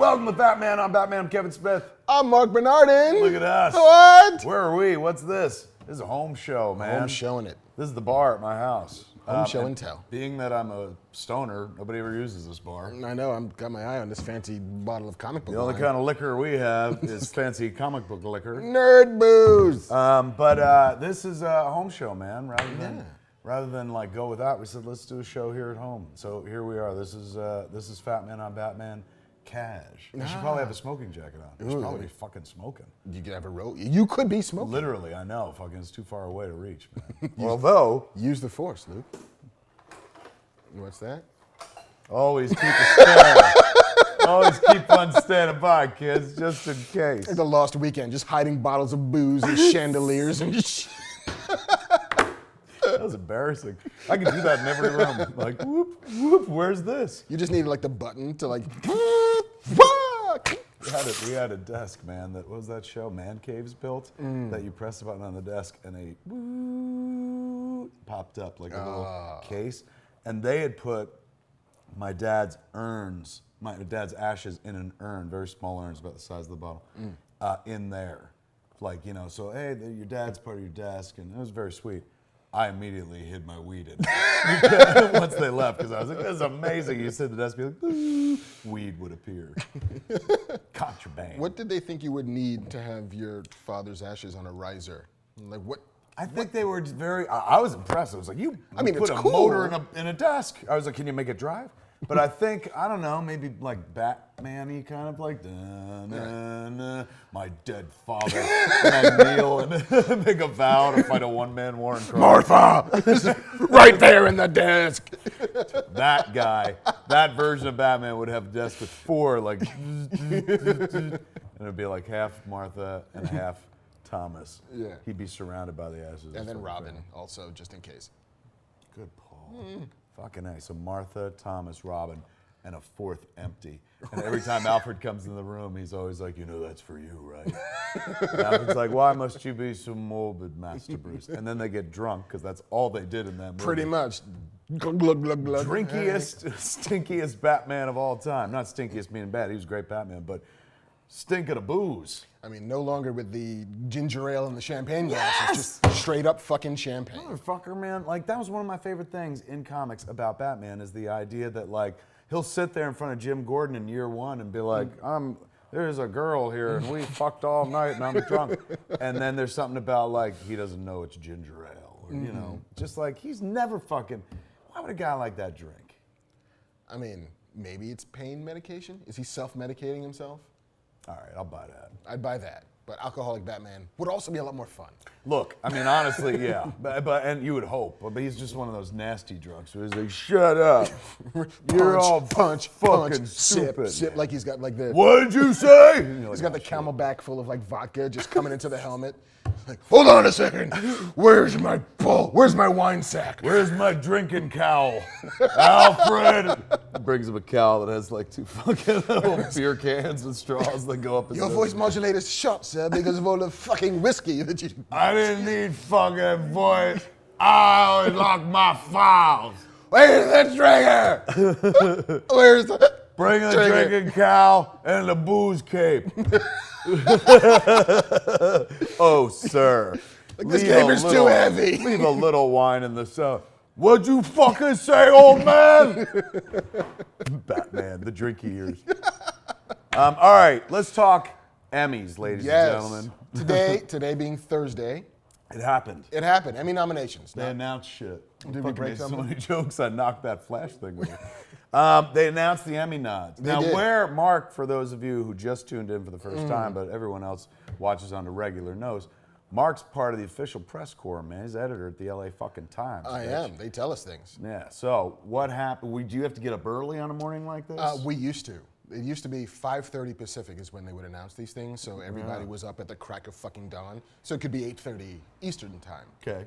Welcome to Fatman. I'm Batman. I'm Kevin Smith. I'm Marc Bernardin. Look at us. What? Where are we? What's this? This is a home show, man. Home showing it. This is the bar at my house. Home show and tell. Being that I'm a stoner, nobody ever uses this bar. I know. I've got my eye on this fancy bottle of comic book The only wine. kind of liquor we have is fancy comic book liquor. Nerd booze. But this is a home show, man. Rather than like go without, we said let's do a show here at home. So here we are. This is Fatman on Batman. Cash. You should probably have a smoking jacket on. You should probably be fucking smoking. You could have a roll. You could be smoking. Literally, I know. Fucking, it's too far away to reach, man. Although, use the force, Luke. What's that? always keep a stand. Always keep on standing by, kids, just in case. Like the Lost Weekend, just hiding bottles of booze and chandeliers and shit. That was embarrassing. I could do that in every room. Like, whoop, whoop, where's this? You just needed like the button to like. We had a desk, man. What was that show? Man Caves built that you press the button on the desk and a woo popped up like a little case. And they had put my dad's ashes in an urn, very small urns about the size of the bottle, in there. Like, you know, so hey, your dad's part of your desk, and it was very sweet. I immediately hid my weed in once they left because I was like, this is amazing. You sit at the desk, be like, weed would appear. Contraband. What did they think you would need to have your father's ashes on a riser? Like what? I think they were very, I was impressed. I was like, you mean, put it's a cool. motor in a desk. I was like, can you make it drive? But I think, I don't know, maybe like Batman-y kind of like, my dead father. And I kneel and make a vow to fight a one-man war in Martha! Right there in the desk. That guy, that version of Batman would have a desk with four, like, and it'd be like half Martha and half Thomas. Yeah. He'd be surrounded by the ashes. And then Robin also, just in case. Good Paul. Fucking A. So Martha, Thomas, Robin, and a fourth empty. And every time Alfred comes in the room, he's always like, you know that's for you, right? And Alfred's like, why must you be so morbid, Master Bruce? And then they get drunk, because that's all they did in that movie. Pretty much. Glug, glug, glug, glug. Drinkiest, stinkiest Batman of all time. Not stinkiest meaning bad, he was a great Batman, but stink of the booze. I mean, no longer with the ginger ale and the champagne glass. It's just straight up fucking champagne. Motherfucker, man. Like, that was one of my favorite things in comics about Batman is the idea that, like, he'll sit there in front of Jim Gordon in year one and be like, there's a girl here and we fucked all night and I'm drunk. And then there's something about, like, he doesn't know it's ginger ale. Or, you know, just like, he's never fucking, why would a guy like that drink? I mean, maybe it's pain medication? Is he self-medicating himself? All right, I'll buy that. I'd buy that. But alcoholic Batman would also be a lot more fun. Look, I mean, honestly, yeah. But and you would hope. But he's just one of those nasty drunks who is like, shut up. You're all fucking stupid. Sip, like he's got like the... What did you say? He's got the Camelback full of like vodka just coming into the helmet. Like, hold on a second. Where's my bowl? Where's my wine sack? Where's my drinking cowl? Alfred! Brings him a cowl that has like two fucking little beer cans with straws that go up his Your nose. voice modulator's shot, sir, because of all the fucking whiskey that you... I didn't need fucking voice. I always lock my files. Where's the trigger? Where's the... Bring a drinking cow and the booze cape. Oh, sir. Like, this cape is too heavy. Leave a little wine in the cellar. What'd you fucking say, old man? Batman, the drinky ears. All right, let's talk Emmys, ladies and gentlemen. Today being Thursday. It happened. It happened. Emmy nominations. They announced shit. Did we break so something? many jokes, I knocked that flash thing with. They announced the Emmy nods. Now, did. where Mark, for those of you who just tuned in for the first time, but everyone else watches on a regular knows, Mark's part of the official press corps, man. He's editor at the LA fucking Times. I am. They tell us things. Yeah. So what happened? Do you have to get up early on a morning like this? We used to. It used to be 5:30 Pacific is when they would announce these things, so everybody was up at the crack of fucking dawn. So it could be 8:30 Eastern time. Okay.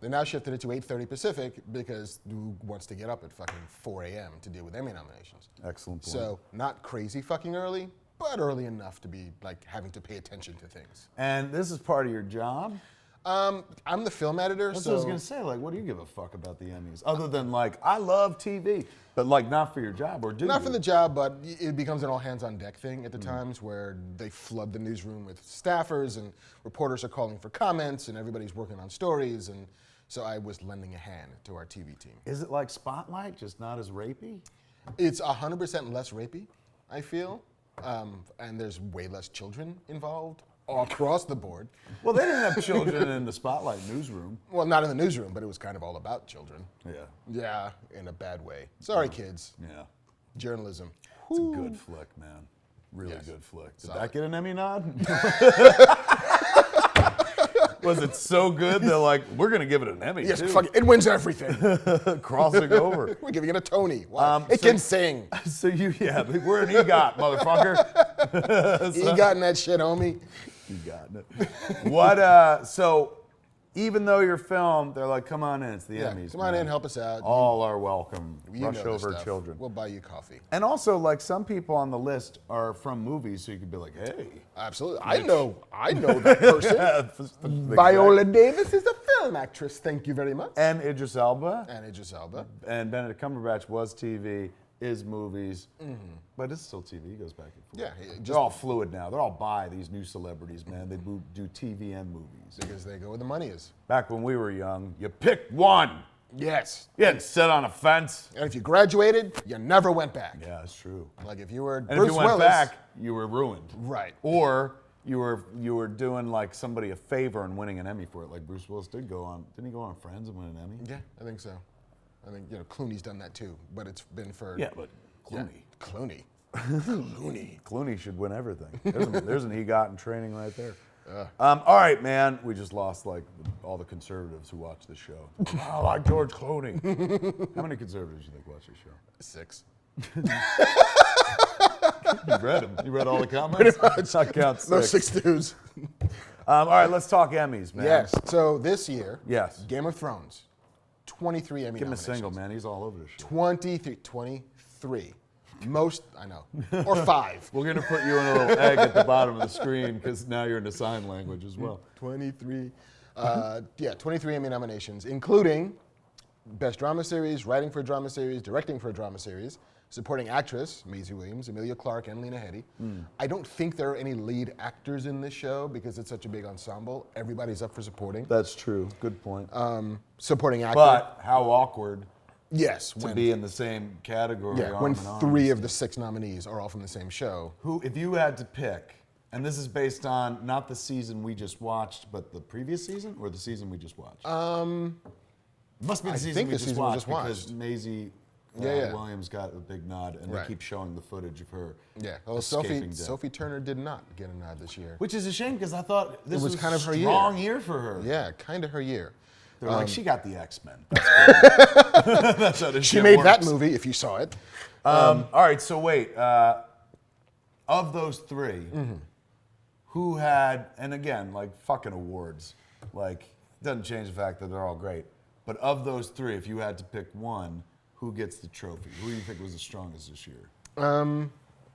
They now shifted it to 8:30 Pacific because who wants to get up at fucking 4 a.m. to deal with Emmy nominations? Excellent point. So not crazy fucking early, but early enough to be like having to pay attention to things. And this is part of your job? I'm the film editor, That's so what I was gonna say. Like, what do you give a fuck about the Emmys? Other than like, I love TV, but like not for your job, or do not you? for the job, but it becomes an all hands on deck thing at the times where they flood the newsroom with staffers and reporters are calling for comments and everybody's working on stories, and so I was lending a hand to our TV team. Is it like Spotlight, just not as rapey? It's 100% less rapey, I feel, and there's way less children involved all across the board. Well, they didn't have children in the Spotlight newsroom. Well, not in the newsroom, but it was kind of all about children. Yeah. Yeah, in a bad way. Sorry, kids. Yeah. Journalism. It's a good flick, man. Really Yes. good flick. Did Solid. that get an Emmy nod? Was it so good they're like, we're gonna give it an Emmy Yes, too? fuck it. It wins everything. Crossing over. We're giving it a Tony. Wow. It can sing. So we're an EGOT, motherfucker. You got in that shit, homie. You got it. What? So, even though you're filmed, they're like, come on in. It's the Yeah, Emmys. come on man. in, help us out. All are welcome. You Rush know this over stuff. children. We'll buy you coffee. And also, like, some people on the list are from movies, so you could be like, hey. Absolutely. I know that person. Viola Davis is a film actress. Thank you very much. And Idris Elba. And Idris Elba. And Benedict Cumberbatch was TV, is movies, but it's still TV. He goes back and forth. Yeah, They're all fluid now. They're all by these new celebrities, man. They do TV and movies. because they go where the money is. Back when we were young, you picked one. Yes. You didn't sit on a fence. And if you graduated, you never went back. Yeah, that's true. Like if you were And Bruce if you went Willis, back, you were ruined. right? Or you were doing like somebody a favor and winning an Emmy for it. Like Bruce Willis didn't he go on Friends and win an Emmy? Yeah, I think so. I think Clooney's done that too, but it's been for Yeah, but Clooney. Clooney. Clooney. Clooney should win everything. There's an EGOT in training right there. All right, man. We just lost like all the conservatives who watch this show. I like George Clooney. How many conservatives do you think watch this show? 6. You read them. You read all the comments? Pretty much. I count 6. Those 6 dudes. All right, let's talk Emmys, man. Yes. So this year, Yes. Game of Thrones, 23 Emmy Give him a nominations. single, man. He's all over this shit. 23. Most, I know. Or 5. We're going to put you in a little egg at the bottom of the screen because now you're into sign language as well. 23. 23 Emmy nominations, including Best Drama Series, Writing for a Drama Series, Directing for a Drama Series, Supporting Actress, Maisie Williams, Emilia Clarke, and Lena Headey. I don't think there are any lead actors in this show because it's such a big ensemble. Everybody's up for supporting. That's true. Good point. Supporting actor. But how awkward yes, to be in the same category. yeah, arm when in arm. 3 of the 6 nominees are all from the same show. Who, if you had to pick, and this is based on not the season we just watched, but the previous season or the season we just watched? It must be the I season think we the just season we watched just because watched. Maisie Yeah. Williams got a big nod, and Right. they keep showing the footage of her Yeah, well, escaping death. Sophie Turner did not get a nod this year. Which is a shame because I thought this was kind of her a year. strong year for her. Yeah, kind of her year. They're like, she got the X-Men. That's good. That's how this She shit made that works. movie, if you saw it. All right, so wait. Of those 3, who had, and again, like fucking awards, like doesn't change the fact that they're all great. But of those 3, if you had to pick one, who gets the trophy? Who do you think was the strongest this year?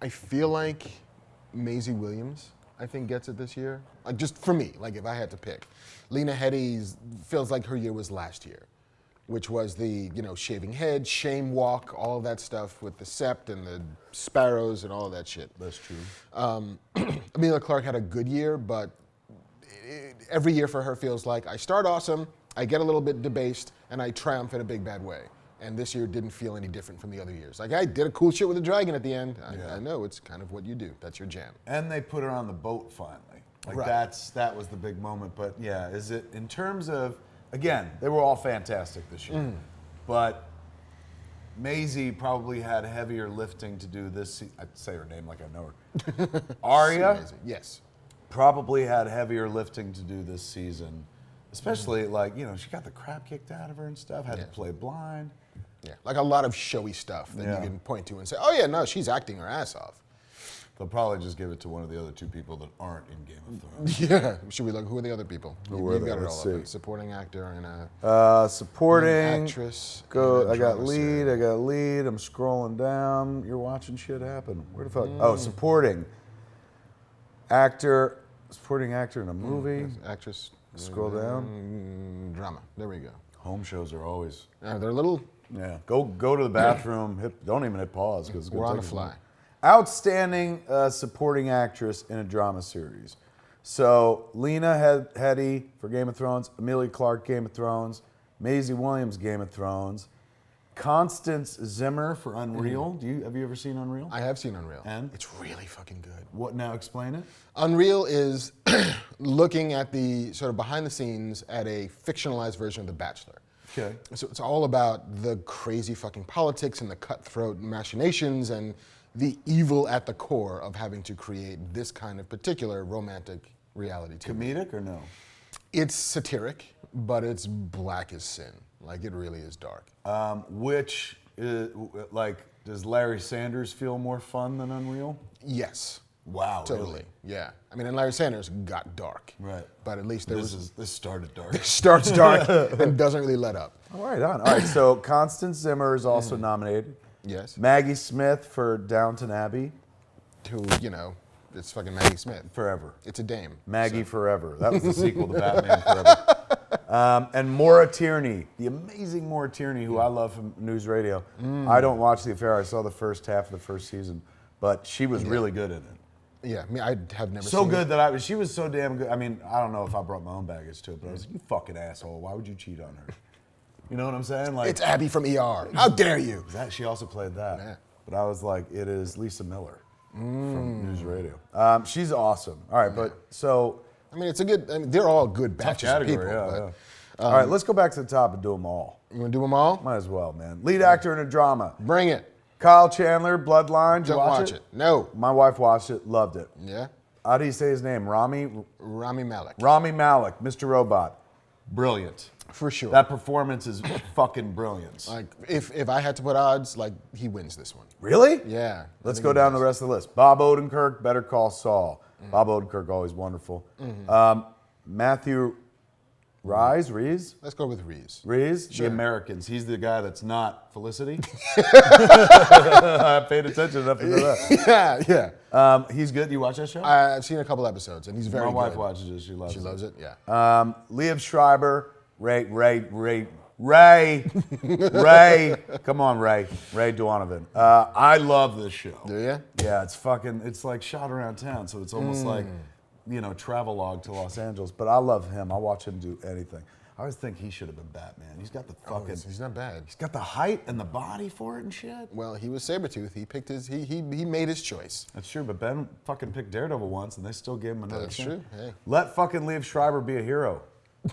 I feel like Maisie Williams, I think, gets it this year. Like just for me, like if I had to pick. Lena Headey's feels like her year was last year, which was the, shaving head, shame walk, all of that stuff with the sept and the sparrows and all of that shit. That's true. Emilia Clarke had a good year, but every year for her feels like I start awesome, I get a little bit debased, and I triumph in a big bad way. And this year didn't feel any different from the other years. Like I did a cool shit with a dragon at the end. I know it's kind of what you do. That's your jam. And they put her on the boat finally. Like Right. that was the big moment. But yeah, is it in terms of, again, they were all fantastic this year. But Maisie probably had heavier lifting to do this. I'd say her name like I know her. Arya Amazing. Yes. probably had heavier lifting to do this season. Especially like, she got the crap kicked out of her and stuff, had to play blind. Yeah. Like a lot of showy stuff that Yeah. you can point to and say, oh yeah, no, she's acting her ass off. They'll probably just give it to one of the other 2 people that aren't in Game of Thrones. Yeah. Should we look? Who are the other people? Who are You've they? got it Let's all up. see. Supporting actor and a Supporting. actress. Go. and a I got drama lead. series. I got lead. I'm scrolling down. You're watching shit happen. Where the fuck? Oh, supporting actor. Supporting actor in a movie. Actress. Scroll down. Drama. There we go. Home shows are always. They're a little. Yeah. Go to the bathroom. Don't even hit pause because We're on the fly. Outstanding supporting actress in a drama series. So Lena Headey for Game of Thrones, Emilia Clarke Game of Thrones, Maisie Williams Game of Thrones, Constance Zimmer for Unreal. Have you ever seen Unreal? I have seen Unreal. And it's really fucking good. What now? Explain it. Unreal is looking at the sort of behind the scenes at a fictionalized version of The Bachelor. Okay. So it's all about the crazy fucking politics and the cutthroat machinations and the evil at the core of having to create this kind of particular romantic reality TV. Comedic or no? It's satiric, but it's black as sin. Like, it really is dark. Which is, does Larry Sanders feel more fun than Unreal? Yes. Wow. Totally. Really? Yeah. I mean, and Larry Sanders got dark. Right. But at least This started dark. starts dark and doesn't really let up. All right. So Constance Zimmer is also nominated. Yes. Maggie Smith for Downton Abbey. Who, it's fucking Maggie Smith. Forever. It's a dame. Maggie Forever. That was the sequel to Batman Forever. And Maura Tierney, the amazing Maura Tierney, who I love from News Radio. I don't watch The Affair. I saw the first half of the first season, but she was really good in it. Yeah, I mean, I have never So seen good that she was so damn good. I mean, I don't know if I brought my own baggage to it, but I was like, you fucking asshole. Why would you cheat on her? You know what I'm saying? Like, It's Abby from ER. How dare you? she also played that. Yeah. But I was like, it is Lisa Miller from News Radio. She's awesome. All right, but so. I mean, they're all good Tough batches of category, people. But, all right, let's go back to the top and do them all. You want to do them all? Might as well, man. Lead actor in a drama. Bring it. Kyle Chandler, Bloodline. Did you Don't watch it. No. My wife watched it, loved it. Yeah? How do you say his name? Rami Malek. Malek, Mr. Robot. Brilliant. For sure. That performance is fucking brilliant. Like, if I had to put odds, like, he wins this one. Really? Yeah. Let's go down the rest of the list. Bob Odenkirk, Better Call Saul. Bob Odenkirk, always wonderful. Matthew Rees? Let's go with Rees. Rees? Sure. The Americans. He's the guy that's not Felicity. I paid attention enough to know that. Yeah. He's good. You watch that show? I've seen a couple episodes, and he's very good. My wife watches it. She loves it. She loves it, yeah. Liev Schreiber, Ray. Come on, Ray Donovan. I love this show. Do you? Yeah, it's like shot around town, so it's almost like, travelogue to Los Angeles. But I love him. I watch him do anything. I always think he should have been Batman. He's got the fucking. He's not bad. He's got the height and the body for it and shit. Well, he was Sabretooth. He picked he made his choice. That's true, but Ben fucking picked Daredevil once, and they still gave him another That's chance. true. Hey. Let fucking Liev Schreiber be a hero,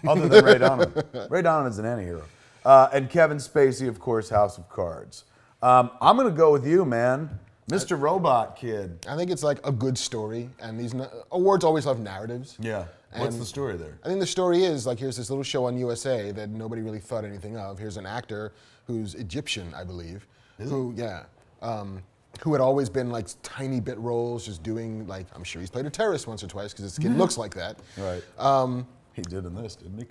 other than Ray Donovan. Ray Donovan's an anti-hero. And Kevin Spacey, of course, House of Cards. I'm gonna go with you, man. Mr. Robot Kid. I think it's like a good story, and these awards always love narratives. Yeah. What's the story there? I think the story is, like, here's this little show on USA that nobody really thought anything of. Here's an actor who's Egyptian, I believe, who had always been like tiny bit roles, just doing like, I'm sure he's played a terrorist once or twice because his skin looks like that. Right. He did in this, didn't he?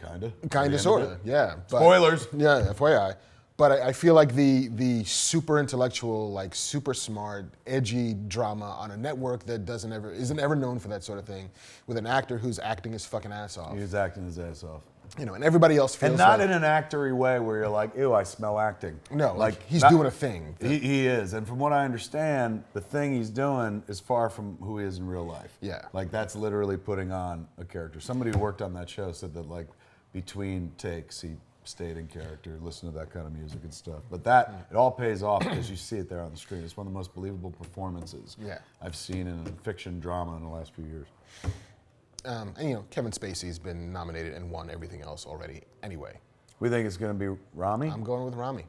Kinda, sorta, yeah. But, Spoilers. Yeah, FYI. But I feel like the super intellectual, like super smart, edgy drama on a network that isn't ever known for that sort of thing, with an actor who's acting his fucking ass off. He was acting his ass off. And everybody else feels And not like, in an actory way where you're like, ew, I smell acting. No, like he's doing a thing. He is. And from what I understand, the thing he's doing is far from who he is in real life. Yeah. Like, that's literally putting on a character. Somebody who worked on that show said that, like, between takes, he stayed in character, listened to that kind of music and stuff. But it all pays off because you see it there on the screen. It's one of the most believable performances I've seen in fiction drama in the last few years. And Kevin Spacey's been nominated and won everything else already anyway. We think it's going to be Rami? I'm going with Rami.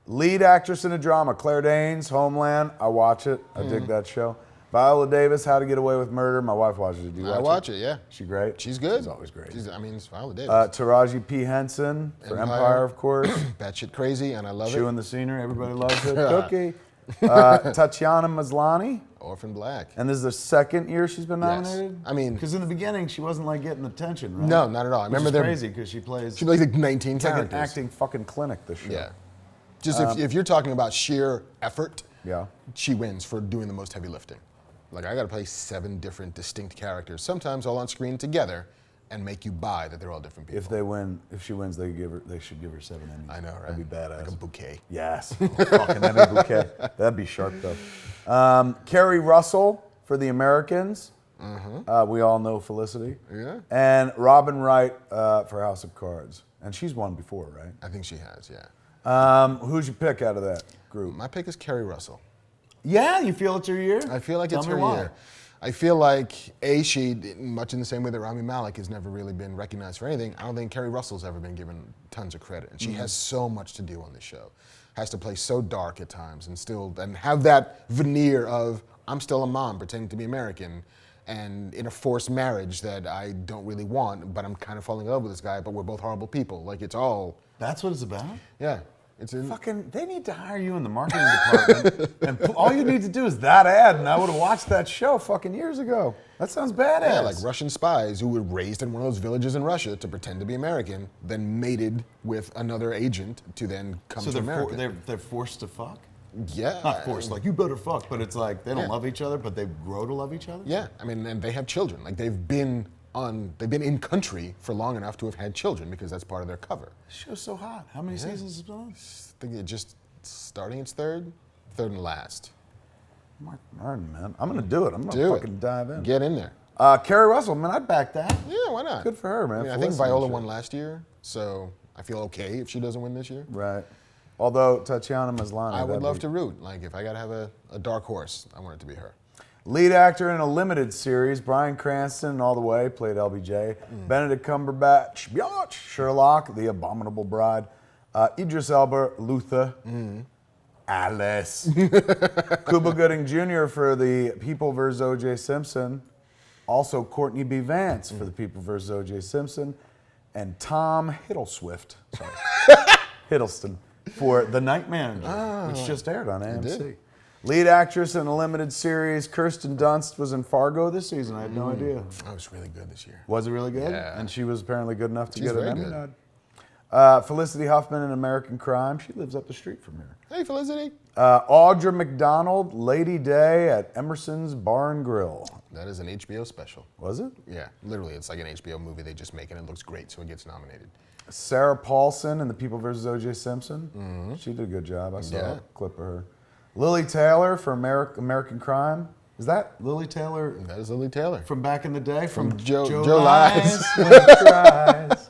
Lead actress in a drama, Claire Danes, Homeland. I watch it. I dig that show. Viola Davis, How to Get Away with Murder. My wife watches it. Do you watch it? I watch it, yeah. She great? She's good. She's always great. It's Viola Davis. Taraji P. Henson for Empire, of course. Batshit crazy, and I love Chewing the scenery, everybody loves it. Cookie. Tatiana Maslany. Orphan Black. And this is the second year she's been nominated? Yes. I mean, because in the beginning she wasn't like getting attention, right? No, not at all. I remember Which is crazy because she plays like 19 it's characters. like an acting fucking clinic, this show. Yeah. Just if you're talking about sheer effort, she wins for doing the most heavy lifting. Like, I got to play 7 different distinct characters, sometimes all on screen together, and make you buy that they're all different people. If she wins, they should give her 7 Emmys. I know, right? That'd be badass. Like a bouquet. Yes, fucking Emmy bouquet. That'd be sharp though. Kerry Russell for The Americans. We all know Felicity. Yeah. And Robin Wright for House of Cards, and she's won before, right? I think she has, yeah. Who'd you pick out of that group? My pick is Kerry Russell. Yeah, you feel it's her year? I feel like it's Tell her me why. year. I feel like, she, much in the same way that Rami Malek has never really been recognized for anything, I don't think Kerry Russell's ever been given tons of credit. And she has so much to do on this show. Has to play so dark at times and have that veneer of, I'm still a mom pretending to be American and in a forced marriage that I don't really want, but I'm kind of falling in love with this guy, but we're both horrible people. Like, it's all... That's what it's about? Yeah. It's in, Fucking, they need to hire you in the marketing department, and all you need to do is that ad, and I would have watched that show fucking years ago. That sounds badass. yeah, like Russian spies who were raised in one of those villages in Russia to pretend to be American, then mated with another agent to then come So to America. they're forced to fuck? Yeah. Not forced, like you better fuck, but it's like they don't Yeah. love each other, but they grow to love each other? Yeah, I mean, and they have children. Like they've been in country for long enough to have had children because that's part of their cover. This show's so hot. How many seasons has it been on? I think it just starting its third and last. Marc Bernardin, man. I'm gonna do it. I'm gonna Do fucking it. dive in. Get in there. Kerry Russell, man, I'd back that. Yeah, why not? Good for her, man. I mean, I for think listening Viola to won shit. last year, so I feel okay if she doesn't win this year. Right. Although Tatiana Maslany. I would that'd love be- to root. Like if I gotta have a dark horse, I want it to be her. Lead actor in a limited series, Bryan Cranston, all the way, played LBJ. Benedict Cumberbatch, biatch, Sherlock, The Abominable Bride. Idris Elba, Luther. Alice. Cuba Gooding Jr. for The People vs. O.J. Simpson. Also Courtney B. Vance for The People vs. O.J. Simpson. And Tom Hiddleswift, sorry, Hiddleston, for The Night Manager, which just aired on AMC. did. Lead actress in a limited series, Kirsten Dunst was in Fargo this season. I had no idea. That was really good this year. Was it really good? Yeah. And she was apparently good enough to She's get an very Emmy good. nod. Felicity Huffman in American Crime. She lives up the street from here. Hey, Felicity. Audra McDonald, Lady Day at Emerson's Bar and Grill. That is an HBO special. Was it? Yeah, literally, it's like an HBO movie they just make and it looks great, so it gets nominated. Sarah Paulson in The People vs. O.J. Simpson. She did a good job. I saw Yeah. a clip of her. Lily Taylor for American Crime. Is that Lily Taylor That is Lily Taylor. from back in the day? From Joe Lies Lies. When It Cries.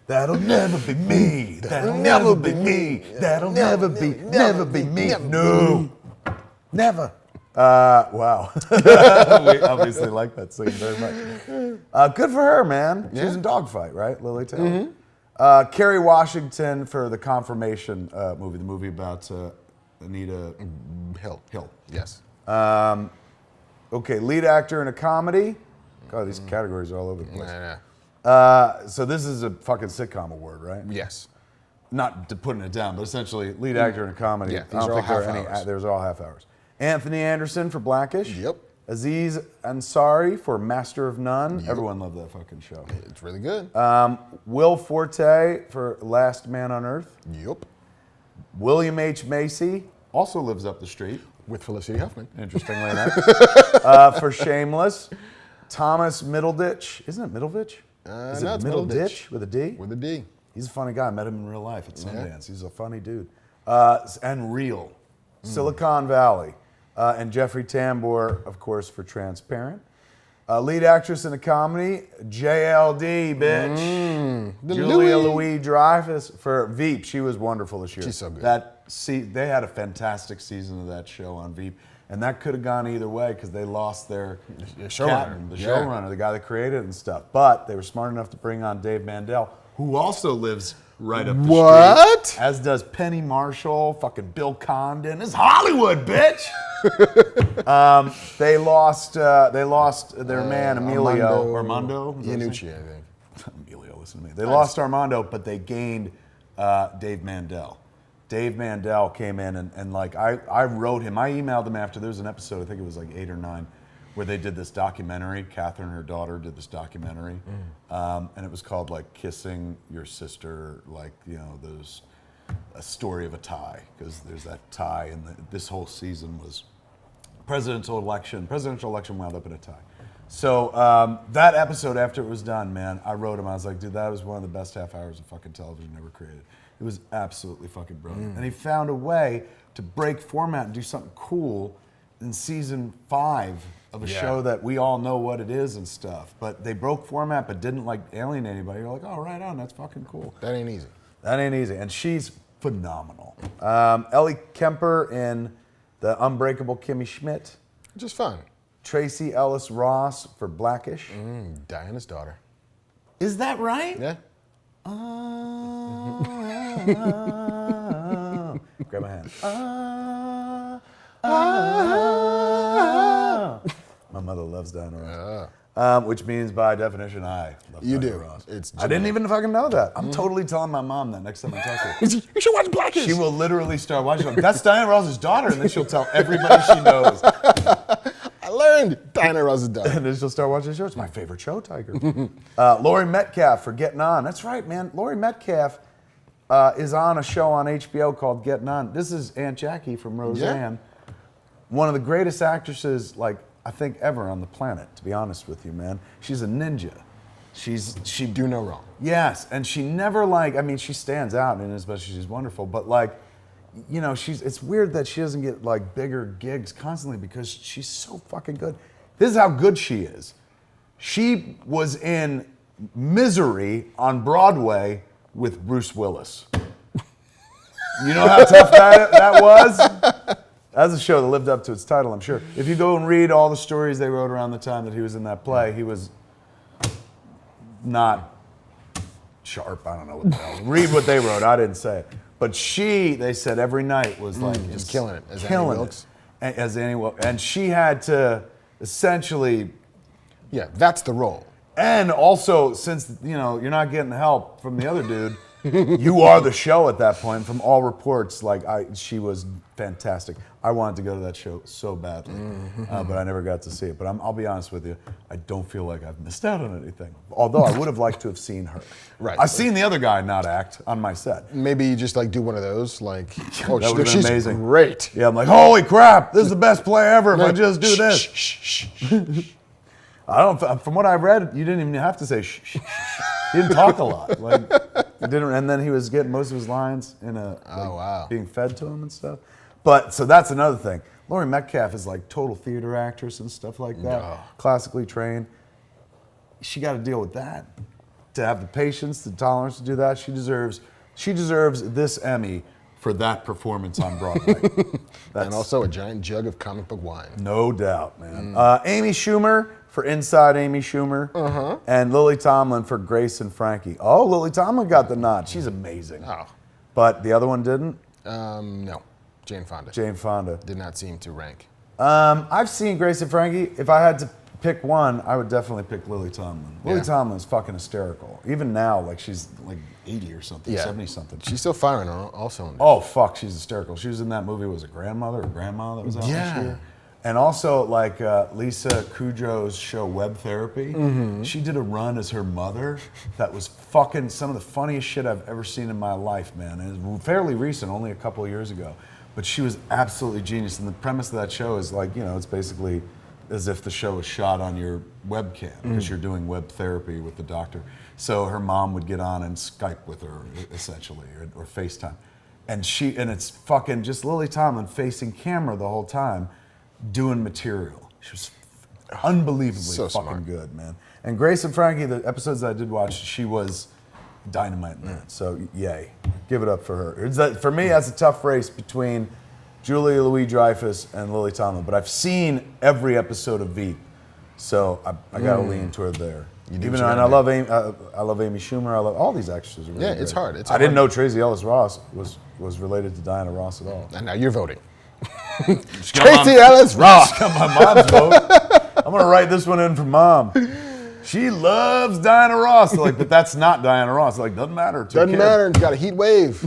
That'll never be me. That'll never be me. That'll never be me. No. Never. Wow. We obviously like that scene very much. Good for her, man. She was in Dogfight, right? Lily Taylor. Kerry Washington for the Confirmation movie, the movie about Anita Hill. Hill. Yes. Okay, lead actor in a comedy. God, these categories are all over the place. Nah. So this is a fucking sitcom award, right? Yes. Not to putting it down, but essentially lead actor in a comedy. Yeah, I these don't are think all there are half any. hours. There's all half hours. Anthony Anderson for Blackish. Yep. Aziz Ansari for Master of None. Yep. Everyone loved that fucking show. It's really good. Will Forte for Last Man on Earth. Yep. William H. Macy also lives up the street, With Felicity Huffman. interestingly enough, for Shameless. Thomas Middleditch. Isn't it Middleditch? Is no, it it's Middleditch Middleditch. with a D? With a D. He's a funny guy. I met him in real life at Sundance. He's a funny dude. And Real. Silicon Valley. And Jeffrey Tambor, of course, for Transparent. Lead actress in a comedy, JLD, bitch. Julia Louis-Dreyfus for Veep. She was wonderful this year. She's so good. They had a fantastic season of that show on Veep. And that could have gone either way because they lost their showrunner. captain, the showrunner, the guy that created it and stuff. But they were smart enough to bring on Dave Mandel, who also lives right up the What? street. As does Penny Marshall, fucking Bill Condon. It's Hollywood, bitch. They lost their man Emilio Armando Iannucci, I think. Emilio, listen to me. They lost Armando, but they gained Dave Mandel. Dave Mandel came in and like I wrote him. I emailed him after there was an episode. I think it was like 8 or 9, where they did this documentary. Catherine, her daughter, did this documentary, and it was called like "Kissing Your Sister," like there's a story of a tie because there's that tie, and this whole season was presidential election. Presidential election wound up in a tie. So that episode, after it was done, man, I wrote him. I was like, dude, that was one of the best half hours of fucking television ever created. It was absolutely fucking brilliant. And he found a way to break format and do something cool in season 5 of a show that we all know what it is and stuff. But they broke format but didn't like alienate anybody. You're like, oh, right on, that's fucking cool. That ain't easy. That ain't easy. And she's phenomenal. Ellie Kemper in The Unbreakable Kimmy Schmidt. Just fun. Tracy Ellis Ross for Blackish. Diana's daughter. Is that right? Yeah. Grab my hand. My mother loves Diana Ross. Which means, by definition, I love Diana Ross. I didn't even fucking know that. I'm totally telling my mom that next time I talk to her. You should watch Blackish. She will literally start watching it. That's Diana Ross's daughter, and then she'll tell everybody she knows. I learned Diana Ross's daughter. And then she'll start watching the show. It's my favorite show, Tiger. Laurie Metcalf for Getting On. That's right, man. Laurie Metcalf is on a show on HBO called Getting On. This is Aunt Jackie from Roseanne. Yeah. One of the greatest actresses, like, I think ever on the planet, to be honest with you, man. She's a ninja. She do no wrong. Yes, and she never she stands out, and especially she's wonderful, but like, you know, it's weird that she doesn't get like bigger gigs constantly because she's so fucking good. This is how good she is. She was in Misery on Broadway with Bruce Willis. You know how tough that was? That's a show that lived up to its title, I'm sure. If you go and read all the stories they wrote around the time that he was in that play, he was not sharp. I don't know what the hell. Read what they wrote. I didn't say it. But they said every night was like just killing it as killing Annie Wilkes. As Annie Wilkes. And she had to essentially. Yeah, that's the role. And also, since you're not getting help from the other dude, you are the show at that point. From all reports, she was fantastic. I wanted to go to that show so badly, but I never got to see it. But I'll be honest with you, I don't feel like I've missed out on anything. Although I would have liked to have seen her. Right. I've seen the other guy not act on my set. Maybe you just do one of those, that would have been she's amazing. Great. Yeah, I'm like, holy crap, this is the best play ever if I just do this. From what I read, you didn't even have to say shh, shh, shh. He didn't talk a lot. And then he was getting most of his lines being fed to him and stuff. But so that's another thing. Laurie Metcalf is like total theater actress and stuff like that, classically trained. She got to deal with that. To have the patience, the tolerance to do that, she deserves this Emmy for that performance on Broadway. And also a giant jug of comic book wine. No doubt, man. Amy Schumer for Inside Amy Schumer, and Lily Tomlin for Grace and Frankie. Oh, Lily Tomlin got the nod. She's amazing. Oh. But the other one didn't? No. Jane Fonda. Jane Fonda. Did not seem to rank. I've seen Grace and Frankie. If I had to pick one, I would definitely pick Lily Tomlin. Lily Tomlin is fucking hysterical. Even now, she's 80 or something, 70 something. She's still firing on all cylinders. Oh, fuck, she's hysterical. She was in that movie, was it Grandma that was out this year? And also, Lisa Kudrow's show Web Therapy, she did a run as her mother that was fucking some of the funniest shit I've ever seen in my life, man. And it was fairly recent, only a couple of years ago. But she was absolutely genius. And the premise of that show is it's basically as if the show was shot on your webcam because you're doing web therapy with the doctor. So her mom would get on and Skype with her, essentially, or FaceTime. And it's fucking just Lily Tomlin facing camera the whole time, doing material. She was unbelievably so fucking smart. good, man. And Grace and Frankie, the episodes that I did watch, she was dynamite in that. So yay, give it up for her. For me, that's a tough race between Julia Louis-Dreyfus and Lily Tomlin. But I've seen every episode of Veep, so I gotta lean toward there. And I love Amy Schumer. I love all these actresses. Are really great. It's hard. I didn't know Tracy Ellis Ross was related to Diana Ross at all. And now you're voting. Tracy Ellis Ross. Got my mom's vote. I'm gonna write this one in for Mom. She loves Diana Ross. They're but that's not Diana Ross. Doesn't matter. Doesn't matter. It's got a heat wave.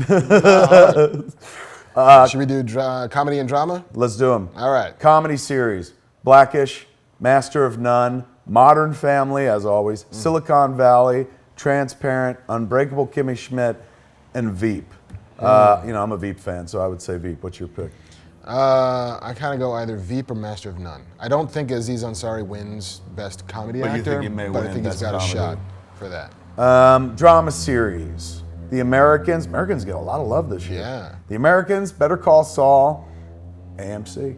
Should we do comedy and drama? Let's do them. All right. Comedy series: Blackish, Master of None, Modern Family, as always, Silicon Valley, Transparent, Unbreakable Kimmy Schmidt, and Veep. I'm a Veep fan, so I would say Veep. What's your pick? I kind of go either Veep or Master of None. I don't think Aziz Ansari wins Best Comedy But you Actor, think he may but I win think he's Best got a Comedy. shot for that. Drama series. The Americans. Americans get a lot of love this year. Yeah. The Americans, Better Call Saul, AMC.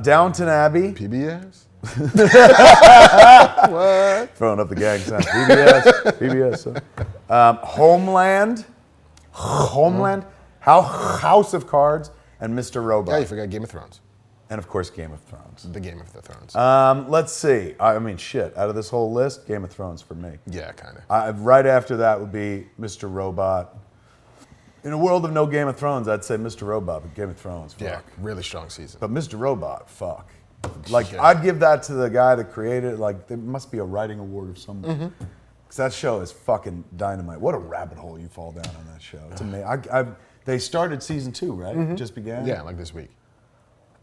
Downton Abbey. PBS? Throwing up the gang sign. PBS. Homeland. House of Cards, and Mr. Robot. Yeah, you forgot Game of Thrones. And of course, Game of Thrones. The Game of the Thrones. Let's see. I mean, shit. Out of this whole list, Game of Thrones for me. Yeah, kind of. Right after that would be Mr. Robot. In a world of no Game of Thrones, I'd say Mr. Robot, but Game of Thrones, fuck. Yeah, really strong season. But Mr. Robot, fuck. Like, Yeah. I'd give that to the guy that created it. Like, there must be a writing award of some. Because that show is fucking dynamite. What a rabbit hole you fall down on that show. It's amazing. They started season 2, right? It just began? Yeah, like this week.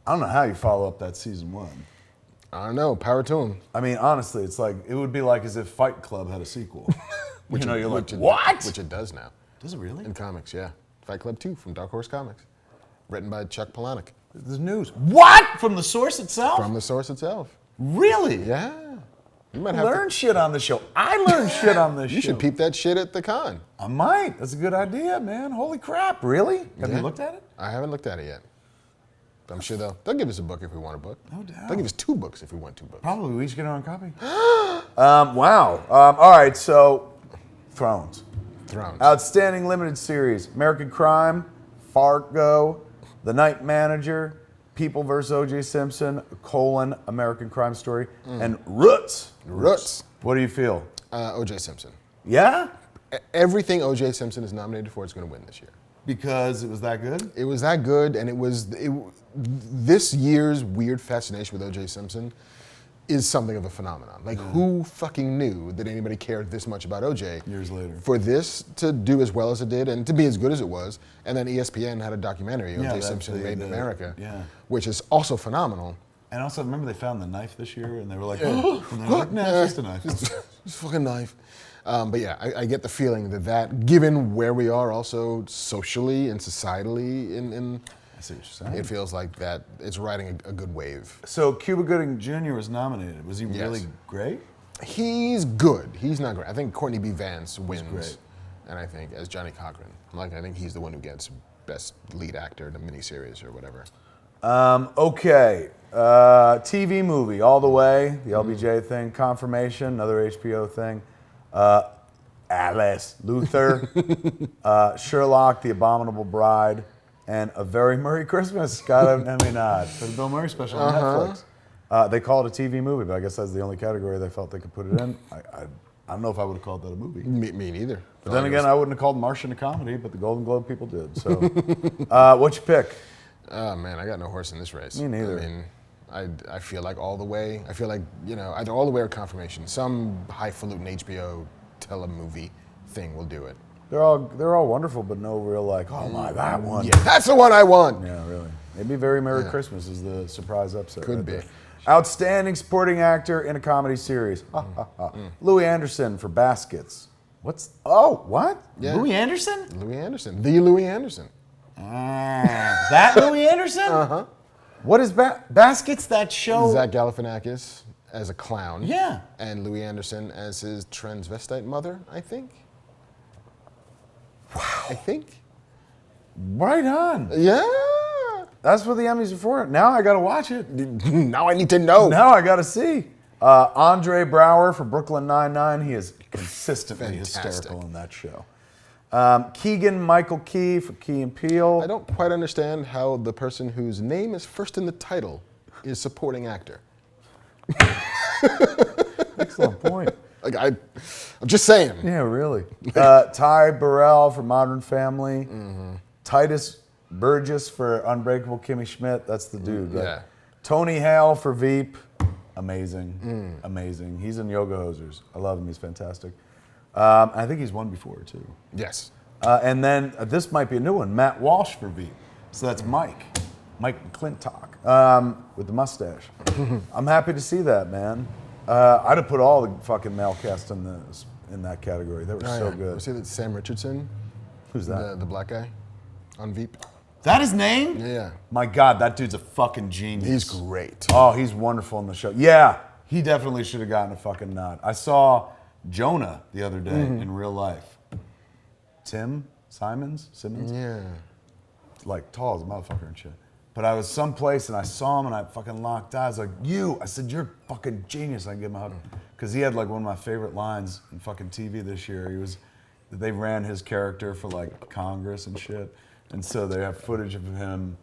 I don't know how you follow up that season 1. I don't know. Power to him. I mean, honestly, it's like, it would be like as if Fight Club had a sequel. Which you're like, which it- what? Which it does now. Does it really? In comics, yeah. Fight Club 2 from Dark Horse Comics. Written by Chuck Palahniuk. There's news. What? From the source itself? From the source itself. Really? Yeah. You might have Learn shit on the show. I learn shit on this You show. should peep that shit at the con. I might. That's a good idea, man. Holy crap. Really? Have you looked at it? I haven't looked at it yet. But I'm sure they'll give us a book if we want a book. No doubt. They'll give us 2 books if we want 2 books. Probably. We each get our own copy. Wow. All right. So, Thrones. Thrones. Outstanding limited series: American Crime, Fargo, The Night Manager, People vs. O.J. Simpson, American Crime Story, and Roots. Roots. What do you feel? O.J. Simpson. Yeah? Everything O.J. Simpson is nominated for is going to win this year. Because it was that good? It was that good, and this year's weird fascination with O.J. Simpson is something of a phenomenon. Like, who fucking knew that anybody cared this much about O.J. Years later. For this to do as well as it did, and to be as good as it was, and then ESPN had a documentary, Yeah, O.J. that's Simpson Made in America, yeah. which is also phenomenal. And also, remember they found the knife this year, and they were like, oh, and they're like, nah, it's just a knife. It's a fucking knife. But yeah, I get the feeling that given where we are also socially and societally I see what you're saying. it feels like that it's riding a good wave. So Cuba Gooding Jr. was nominated. Was he really great? He's good. He's not great. I think Courtney B. Vance wins. great. And I think as Johnny Cochran. I think he's the one who gets best lead actor in a miniseries or whatever. Okay. TV movie, All the Way, the LBJ thing, Confirmation, another HBO thing. Alice, Luther, Sherlock, The Abominable Bride, and A Very Merry Christmas got an Emmy nod for the Bill Murray special on Netflix. They call it a TV movie, but I guess that's the only category they felt they could put it in. I don't know if I would have called that a movie. Me neither. But then again, I wouldn't have called Martian a comedy, but the Golden Globe people did. So, what'd you pick? Oh man, I got no horse in this race. Me neither. I mean, I feel like All the Way. I feel like, either All the Way or Confirmation. Some highfalutin HBO telemovie thing will do it. They're all wonderful, but no real like, oh my, that one. Yeah, that's the one I want. Yeah, really. Maybe Very Merry Christmas is the surprise upset. Could right be. there. Outstanding supporting actor in a comedy series. Louis Anderson for Baskets. What? Yeah. Louis Anderson? Louis Anderson. The Louis Anderson. That Louis Anderson? Uh-huh. What is Baskets, that show? Zach Galifianakis as a clown. Yeah. And Louis Anderson as his transvestite mother, I think. Wow. I think. Right on. Yeah. That's what the Emmys are for. Now I got to watch it. Now I need to know. Now I got to see. Andre Brower for Brooklyn Nine-Nine. He is consistently hysterical in that show. Keegan Michael Key for Key and Peele. I don't quite understand how the person whose name is first in the title is supporting actor. Excellent point. Like I'm just saying. Yeah, really. Ty Burrell for Modern Family. Titus Burgess for Unbreakable Kimmy Schmidt. That's the dude, right? Yeah. Tony Hale for Veep. Amazing. Amazing. He's in Yoga Hosers. I love him. He's fantastic. I think he's won before, too. Yes. And then this might be a new one. Matt Walsh for Veep. So that's Mike McClintock with the mustache. I'm happy to see that, man. I'd have put all the fucking male cast in that category. They were so good. Was it Sam Richardson? Who's that? The black guy on Veep. That his name? Yeah. My God, that dude's a fucking genius. He's great. Oh, he's wonderful in the show. Yeah, he definitely should have gotten a fucking nod. I saw Jonah the other day in real life. Tim Simmons? Yeah. Like tall as a motherfucker and shit. But I was someplace and I saw him and I fucking locked eyes. Like, I said, you're a fucking genius. I can give him a hug. Because he had like one of my favorite lines in fucking TV this year. They ran his character for like Congress and shit. And so they have footage of him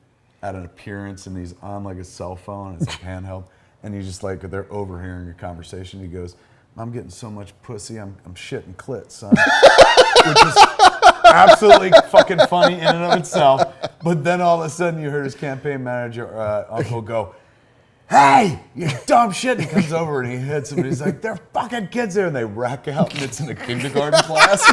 at an appearance and he's on like a cell phone. It's like handheld. And he's just like, they're overhearing a conversation. He goes, I'm getting so much pussy, I'm shitting clit, son. Which is absolutely fucking funny in and of itself. But then all of a sudden you heard his campaign manager, uncle, go, hey, you dumb shit. And he comes over and he hits him and he's like, there are fucking kids there. And they rack out and it's in a kindergarten class.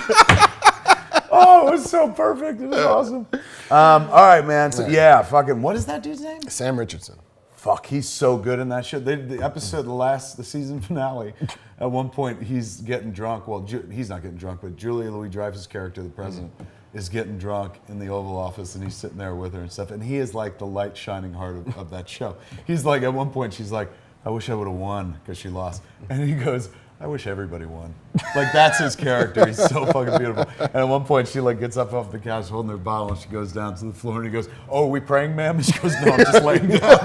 Oh, it was so perfect. It was awesome. All right, man. So, yeah, fucking, what is that dude's name? Sam Richardson. Fuck, he's so good in that shit. The episode, the season finale, at one point he's getting drunk. Well, he's not getting drunk, but Julia Louis-Dreyfus' character, the president, is getting drunk in the Oval Office, and he's sitting there with her and stuff. And he is like the light shining heart of that show. He's like, at one point, she's like, I wish I would have won because she lost. And he goes, I wish everybody won. Like, that's his character. He's so fucking beautiful. And at one point, she like gets up off the couch holding her bottle, and she goes down to the floor, and he goes, oh, are we praying, ma'am? And she goes, no, I'm just laying down.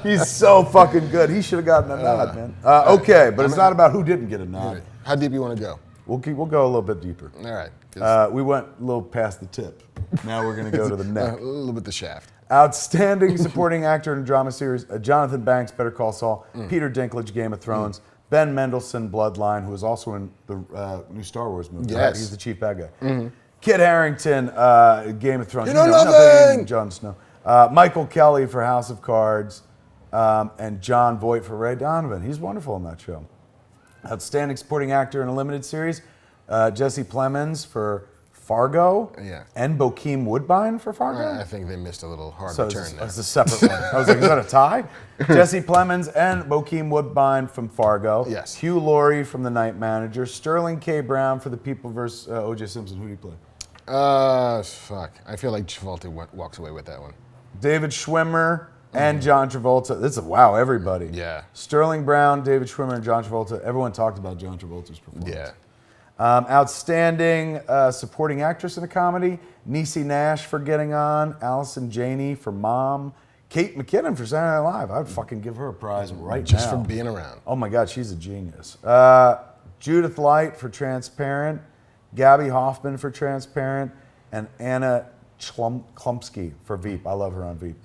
He's so fucking good. He should have gotten a nod, man. Okay, but it's not about who didn't get a nod. How deep you want to go? We'll go a little bit deeper. All right. We went a little past the tip. Now we're going to go to the neck. A little bit the shaft. Outstanding supporting actor in a drama series, Jonathan Banks, Better Call Saul, Peter Dinklage, Game of Thrones, Ben Mendelsohn, Bloodline, who is also in the new Star Wars movie. Yes. Right? He's the chief bad guy. Kit Harington, Game of Thrones. You know nothing! Jon Snow. Michael Kelly for House of Cards, and John Voight for Ray Donovan. He's wonderful in that show. Outstanding supporting actor in a limited series, Jesse Plemons for Fargo, and Bokeem Woodbine for Fargo. I think they missed a little hard So return there. it's a separate one. I was like, is that a tie? Jesse Plemons and Bokeem Woodbine from Fargo. Yes. Hugh Laurie from The Night Manager. Sterling K. Brown for The People vs. O.J. Simpson. Who do you play? Fuck. I feel like Travolta walks away with that one. David Schwimmer and John Travolta. This is, wow, everybody. Yeah. Sterling Brown, David Schwimmer, and John Travolta. Everyone talked about John Travolta's performance. Yeah. Outstanding supporting actress in a comedy, Niecy Nash for Getting On, Allison Janney for Mom, Kate McKinnon for Saturday Night Live. I'd fucking give her a prize right now. Just for being around. Oh my God, she's a genius. Judith Light for Transparent, Gabby Hoffman for Transparent, and Anna Klumsky for Veep. I love her on Veep.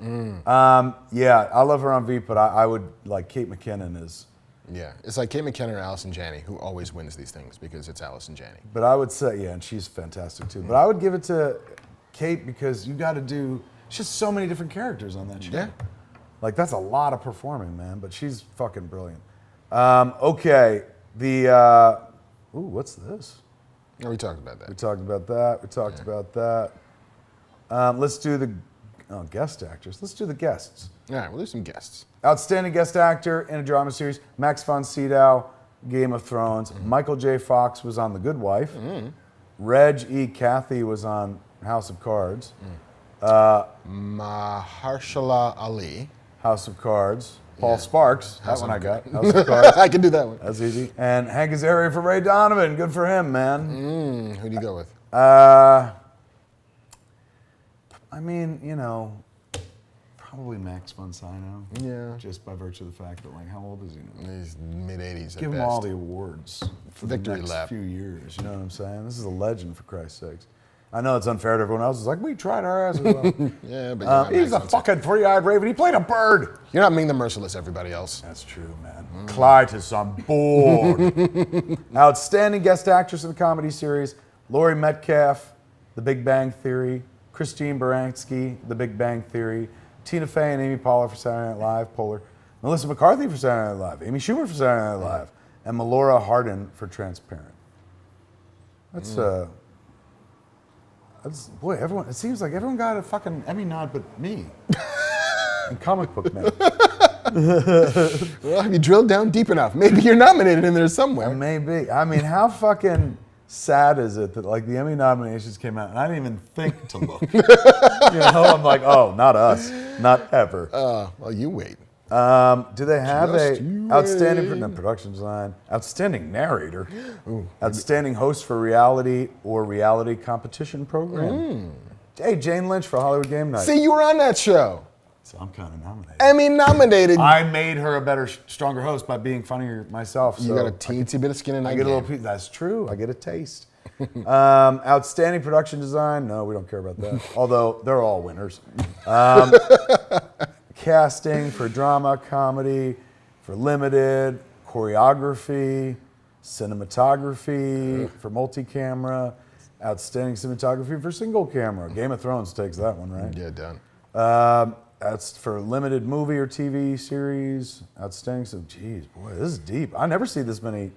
Yeah, I love her on Veep, but I would, like, Kate McKinnon is... Yeah, it's like Kate McKinnon or Allison Janney, who always wins these things because it's Allison Janney. But I would say, yeah, and she's fantastic too. But I would give it to Kate because you got to do, it's just so many different characters on that show. Yeah. Like, that's a lot of performing, man, but she's fucking brilliant. Okay, ooh, what's this? Oh, we talked about that. We talked about that. We talked about that. Let's do the guest actors. Let's do the guests. All right, we'll do some guests. Outstanding guest actor in a drama series, Max von Sydow, Game of Thrones. Michael J. Fox was on The Good Wife. Reg E. Cathy was on House of Cards. Mahershala Ali. House of Cards. Paul Sparks. That one I got. House of Cards. I can do that one. That's easy. And Hank Azaria for Ray Donovan. Good for him, man. Who do you go with? I mean, you know, probably Max von Sydow. Yeah. Just by virtue of the fact that, like, how old is he now? He's mid-80s Give him all the awards for Victory the next lap. few years. You know what I'm saying? This is a legend, for Christ's sakes. I know it's unfair to everyone else. It's like, we tried our asses off. Yeah, but he's a fucking three-eyed raven. He played a bird. You're not Ming the Merciless, everybody else. That's true, man. Clytus on board. Outstanding guest actress in a comedy series, Laurie Metcalf, The Big Bang Theory, Christine Baranski, The Big Bang Theory, Tina Fey and Amy Poehler for Saturday Night Live, Poehler, Melissa McCarthy for Saturday Night Live, Amy Schumer for Saturday Night Live, and Melora Hardin for Transparent. That's boy, everyone. It seems like everyone got a fucking Emmy nod, but me, and comic book man. Well, have you drilled down deep enough? Maybe you're nominated in there somewhere. Maybe. I mean, how fucking sad is it that like the Emmy nominations came out and I didn't even think to look? I'm like, oh, not us, not ever. Well, you wait. Do they have Just a you outstanding wait. production design, outstanding narrator, outstanding host for reality or reality competition program? Hey, Jane Lynch for Hollywood Game Night. See, you were on that show. So I'm kind of nominated. Emmy nominated. I made her a better, stronger host by being funnier myself. You so got a teensy bit of skin in that I get a game. little piece. That's true. I get a taste. Outstanding production design. No, we don't care about that. Although they're all winners. Casting for drama, comedy, for limited, choreography, cinematography, for multi-camera, outstanding cinematography for single camera. Game of Thrones takes that one, right? Yeah, done. That's for limited movie or TV series. Outstanding. So, geez, boy, this is deep. I never see this many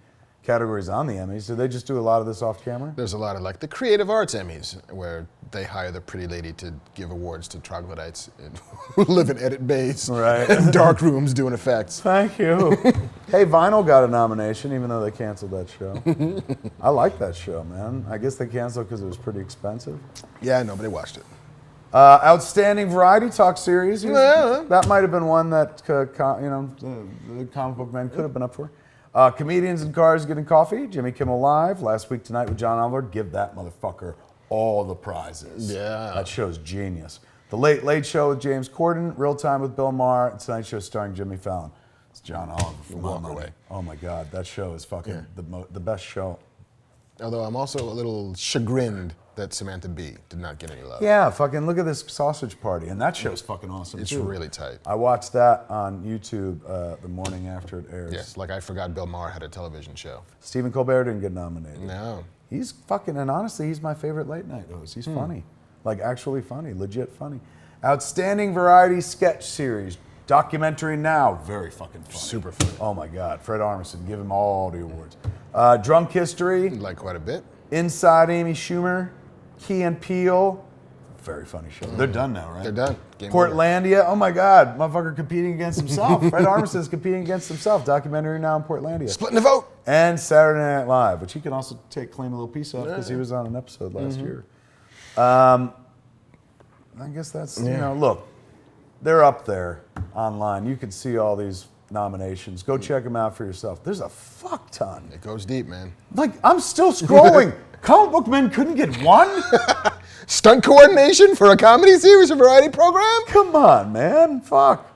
categories on the Emmys. Do they just do a lot of this off camera? There's a lot of like the Creative Arts Emmys where they hire the pretty lady to give awards to troglodytes who live in edit bays Right. and dark rooms doing effects. Thank you. Hey, Vinyl got a nomination, even though they canceled that show. I like that show, man. I guess they canceled because it was pretty expensive. Yeah, nobody watched it. Outstanding Variety Talk Series. Yeah. That might have been one that the comic book man could have been up for. Comedians in Cars Getting Coffee. Jimmy Kimmel Live. Last Week Tonight with John Oliver. Give that motherfucker all the prizes. Yeah. That show's genius. The Late Late Show with James Corden. Real Time with Bill Maher. Tonight Show starring Jimmy Fallon. It's John Oliver from Walk Money. away. Oh my God, that show is fucking the best show. Although I'm also a little chagrined that Samantha Bee did not get any love. Yeah, fucking look at this sausage party, and that show's fucking awesome It's too. really tight. I watched that on YouTube the morning after it airs. Yes, like I forgot Bill Maher had a television show. Stephen Colbert didn't get nominated. No. He's fucking, and honestly, he's my favorite late night host. He's funny, like actually funny, legit funny. Outstanding Variety Sketch Series, documentary now, very fucking funny. Super funny. Oh my God, Fred Armisen, give him all the awards. Drunk History, Like quite a bit. Inside Amy Schumer, Key and Peele, very funny show. They're done now, right? They're done. Game over. Portlandia, oh my God, motherfucker competing against himself. Fred Armisen's competing against himself. Documentary now in Portlandia. Splitting the vote. And Saturday Night Live, which he can also claim a little piece of because he was on an episode last year. I guess that's, look, they're up there online. You can see all these nominations. Go check them out for yourself. There's a fuck ton. It goes deep, man. Like, I'm still scrolling. Comic Book Men couldn't get one? Stunt coordination for a comedy series or variety program? Come on, man. Fuck.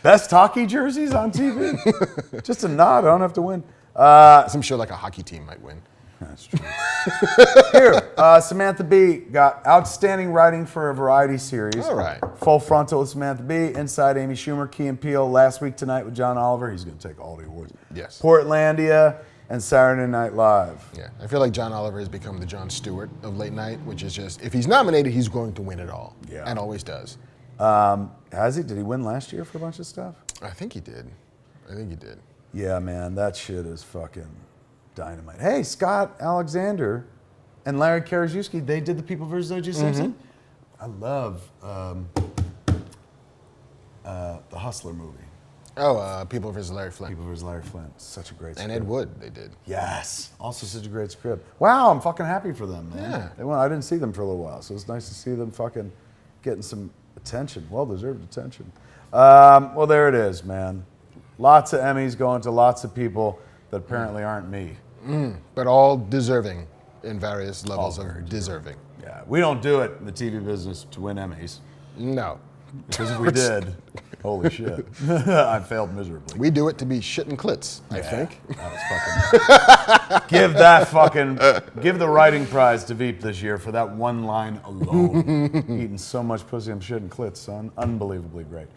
Best hockey jerseys on TV? Just a nod. I don't have to win. I'm sure like a hockey team might win. That's true. Here, Samantha Bee got outstanding writing for a variety series. All right. Full Frontal with Samantha Bee. Inside Amy Schumer, Key and Peele. Last Week Tonight with John Oliver. He's going to take all the awards. Yes. Portlandia and Saturday Night Live. Yeah, I feel like John Oliver has become the Jon Stewart of late night, which is just, if he's nominated, he's going to win it all. Yeah. And always does. Has he? Did he win last year for a bunch of stuff? I think he did. Yeah, man, that shit is fucking dynamite. Hey, Scott Alexander and Larry Karaszewski, they did The People vs. O.J. Simpson. I love the Hustler movie. Oh, People vs. Larry Flynn. People vs. Larry Flynn. Such a great script. And Ed Wood, they did. Yes. Also such a great script. Wow, I'm fucking happy for them, man. Yeah. They won. I didn't see them for a little while, so it's nice to see them fucking getting some attention. Well-deserved attention. Well, there it is, man. Lots of Emmys going to lots of people that apparently aren't me. But all deserving in various levels All of very deserving. Yeah, we don't do it in the TV business to win Emmys. No. Because if we did, holy shit, I failed miserably. We do it to be shitting clits, I think. That was fucking. Give the writing prize to Veep this year for that one line alone. Eating so much pussy, I'm shitting clits, son. Unbelievably great.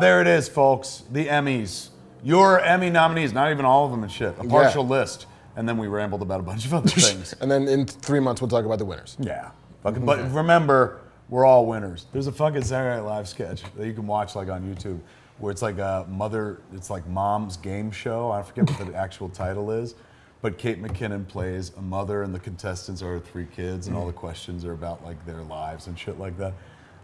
There it is, folks. The Emmys. Your Emmy nominees, not even all of them and shit. A partial list. And then we rambled about a bunch of other things. And then in 3 months, we'll talk about the winners. Yeah. Fucking, but remember, we're all winners. There's a fucking Saturday Night Live sketch that you can watch like on YouTube where it's like a mother, it's like mom's game show. I forget what the actual title is. But Kate McKinnon plays a mother and the contestants are 3 kids and all the questions are about like their lives and shit like that.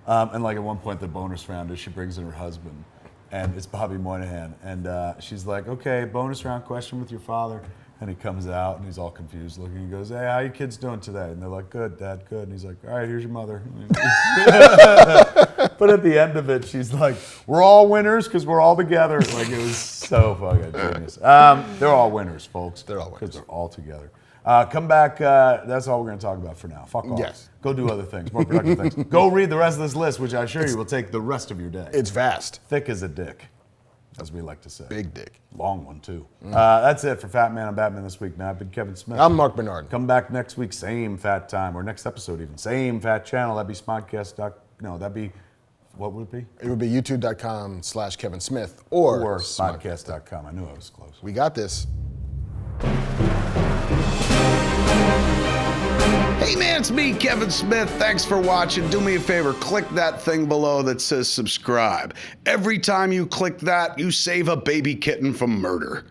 And like at one point the bonus round is she brings in her husband and it's Bobby Moynihan. And she's like, okay, bonus round question with your father. And he comes out and he's all confused looking. He goes, "Hey, how you kids doing today?" And they're like, "Good, Dad, good." And he's like, "All right, here's your mother." But at the end of it, she's like, "We're all winners because we're all together." Like, it was so fucking genius. They're all winners, folks. They're all winners. Because they're all together. Come back. That's all we're going to talk about for now. Fuck off. Yes. Go do other things, more productive things. Go read the rest of this list, which I assure you will take the rest of your day. It's vast. Thick as a dick, as we like to say. Big dick. Long one, too. That's it for Fatman and Batman this week. Now, I've been Kevin Smith. I'm Marc Bernardin. Come back next week, same fat time, or next episode even. Same fat channel. That'd be Smodcast. No, that'd be, what would it be? It would be youtube.com/Kevin Smith or Smodcast.com. I knew I was close. We got this. Hey man, it's me, Kevin Smith. Thanks for watching. Do me a favor, click that thing below that says subscribe. Every time you click that, you save a baby kitten from murder.